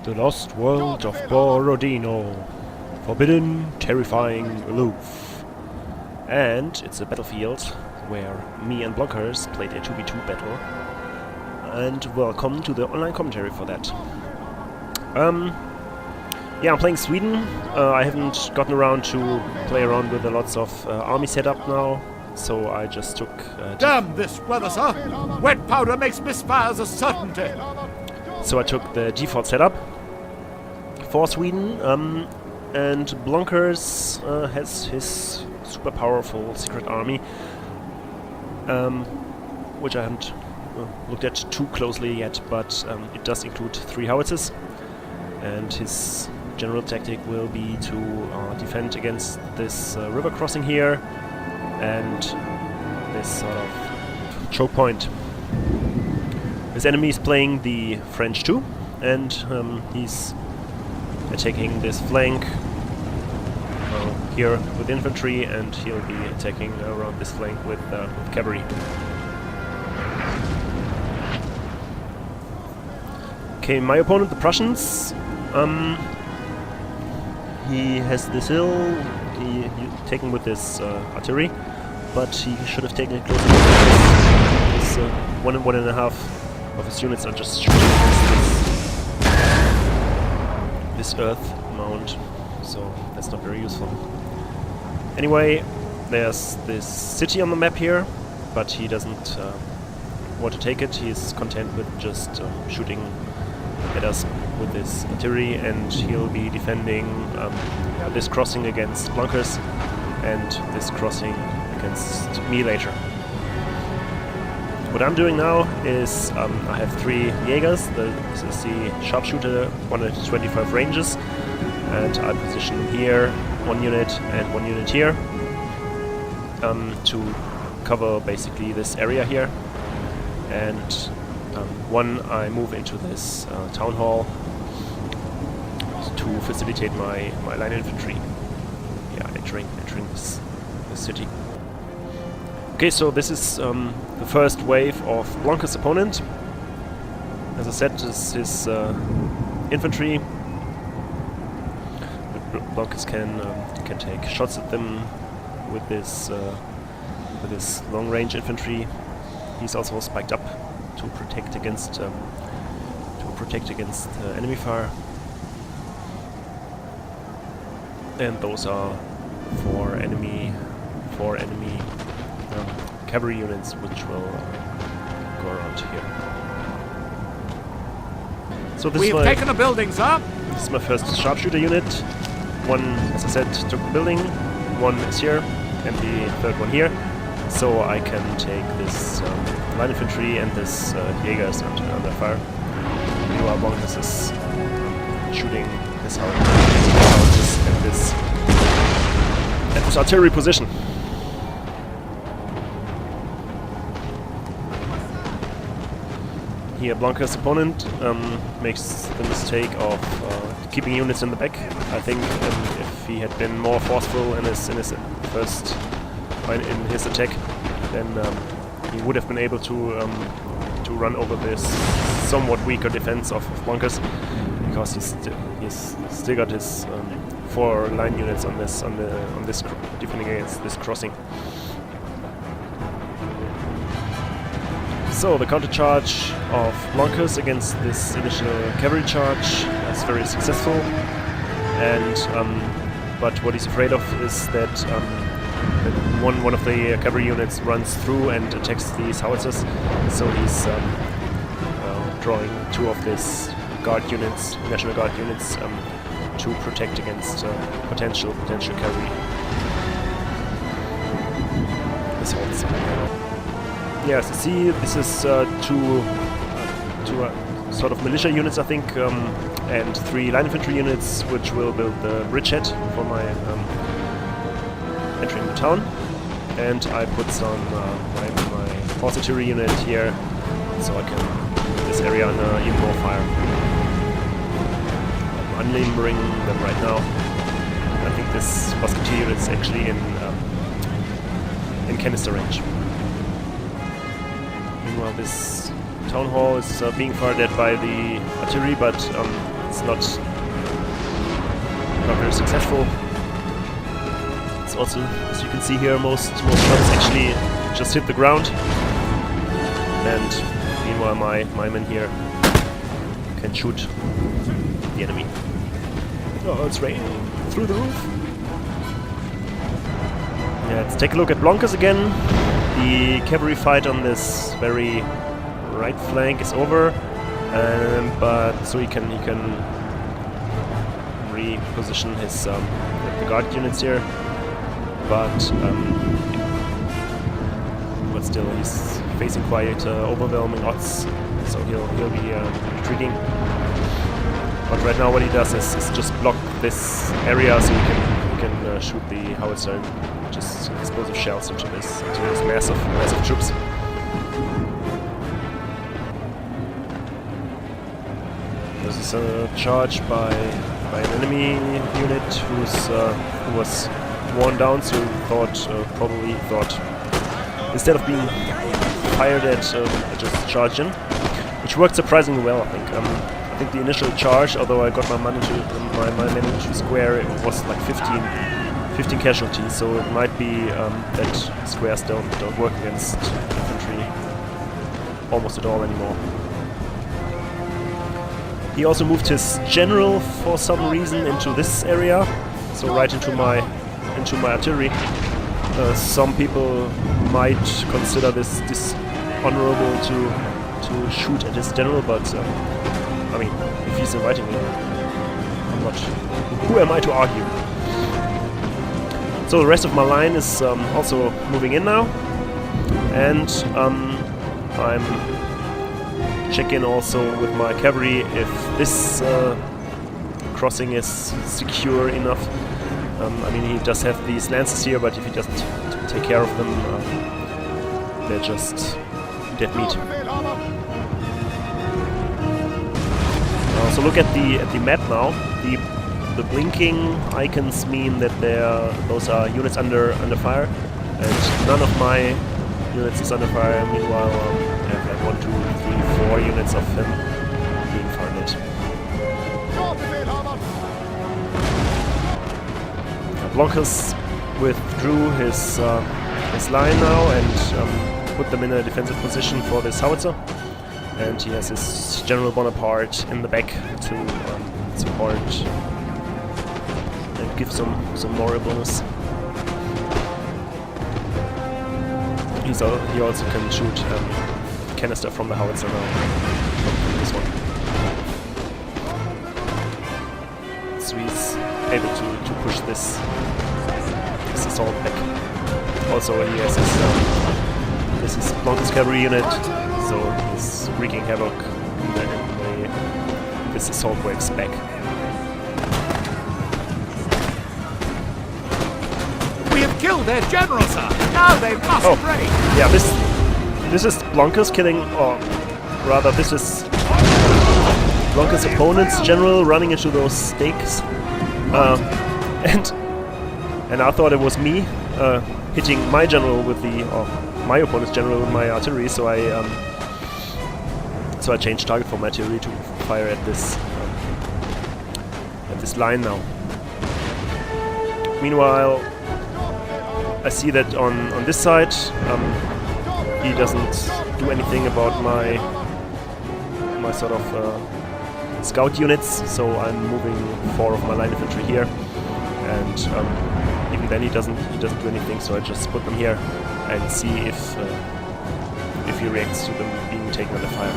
The lost world of Borodino. Forbidden, terrifying, aloof. And it's a battlefield where me and blonkers played a 2v2 battle. And welcome to the online commentary for that. Yeah, I'm playing Sweden. I haven't gotten around to play around with lots of army setup now, so I just took... Damn this weather, sir! Wet powder makes misfires a certainty! So I took the default setup for Sweden, and blonkers has his super powerful secret army, which I haven't looked at too closely yet, but it does include 3 howitzers, and his general tactic will be to defend against this river crossing here and this sort of choke point. His enemy is playing the French too, and he's attacking this flank here with infantry, and he'll be attacking around this flank with cavalry. Okay, my opponent, the Prussians, he has this hill, he taken with this artillery, but he should have taken it closer. This 1.5 of his units are just shooting against this earth mound, so that's not very useful. Anyway, there's this city on the map here, but he doesn't want to take it. He's content with just shooting at us with this artillery, and he'll be defending this crossing against blonkers and this crossing against me later. What I'm doing now is I have 3 Jägers. This is the sharpshooter, 125 ranges, and I position here 1 unit and 1 unit here to cover basically this area here, and one I move into this town hall to facilitate my line infantry, entering this city. Okay, so this is the first wave of blonkers' opponent. As I said, this is infantry. The blonkers can take shots at them with this long-range infantry. He's also spiked up to protect against enemy fire. And those are 4 enemy cavalry units which will go around here. So We've taken a building, sir! This is my first sharpshooter unit. 1, as I said, took the building, 1 is here, and the 3rd one here. So I can take this line infantry and this Jägers under fire. Meanwhile, blonkers is shooting his houses at this artillery position. Here, blonkers' opponent makes the mistake of keeping units in the back. I think if he had been more forceful in his first in his attack, then he would have been able to run over this somewhat weaker defense of blonkers, because he's still got his 4 line units on this defending against this crossing. So the counter charge of blonkers against this initial cavalry charge is very successful, and but what he's afraid of is that one of the cavalry units runs through and attacks these howitzers. So he's drawing 2 of these guard units, National Guard units, to protect against potential cavalry assaults. Yeah, as you see, this is 2 sort of militia units, I think, and 3 line infantry units, which will build the bridgehead for my entering the town. And I put some my horse artillery unit here, so I can put this area under even more fire. I'm unlimbering them right now. I think this musketeer unit is actually in canister range. Meanwhile, this town hall is being fired at by the artillery, but it's not very successful. It's also, as you can see here, most shots actually just hit the ground, and meanwhile my men here can shoot the enemy. Oh, it's raining through the roof. Yeah, let's take a look at blonkers again. The cavalry fight on this very right flank is over, but so he can reposition his the guard units here, but still he's facing quite overwhelming odds, so he'll be retreating. But right now what he does is just block this area so he can shoot the howitzer and just explosive shells into this massive troops. This is a charge by an enemy unit who was worn down, so probably thought instead of being fired at, just charge in, which worked surprisingly well, I think. I think the initial charge, although I got my men into square, it was like 15 casualties, so it might be that squares don't work against infantry almost at all anymore. He also moved his general for some reason into this area, so right into my artillery. Some people might consider this dishonorable to shoot at his general, but I mean, if he's inviting me, I'm not. Who am I to argue? So the rest of my line is also moving in now, and I'm checking also with my cavalry if this crossing is secure enough. I mean, he does have these lances here, but if he doesn't take care of them, they're just dead meat. So look at the map now. The blinking icons mean that those are units under fire, and none of my units is under fire. Meanwhile, I have like 1, 2, 3, 4 units of him being fired. Blonkers withdrew his line now and put them in a defensive position for this howitzer, and he has his General Bonaparte in the back to support and give some moral bonus. He also can shoot canister from the howitzer now, from this one. So he's able to push this assault back. Also he has this is Blonkers cavalry unit, so he's wreaking havoc in this assault waves back. We have killed their general, sir. Now they must break. Yeah, this is Blonkers killing, or rather this is Blonkers' opponent's general running into those stakes, and I thought it was me hitting my general with my opponent's general with my artillery, so I changed target for my artillery to fire at this line now. Meanwhile, I see that on this side he doesn't do anything about my sort of scout units, so I'm moving 4 of my line infantry here, and even then he doesn't do anything, so I just put them here and see if he reacts to them being taken under fire.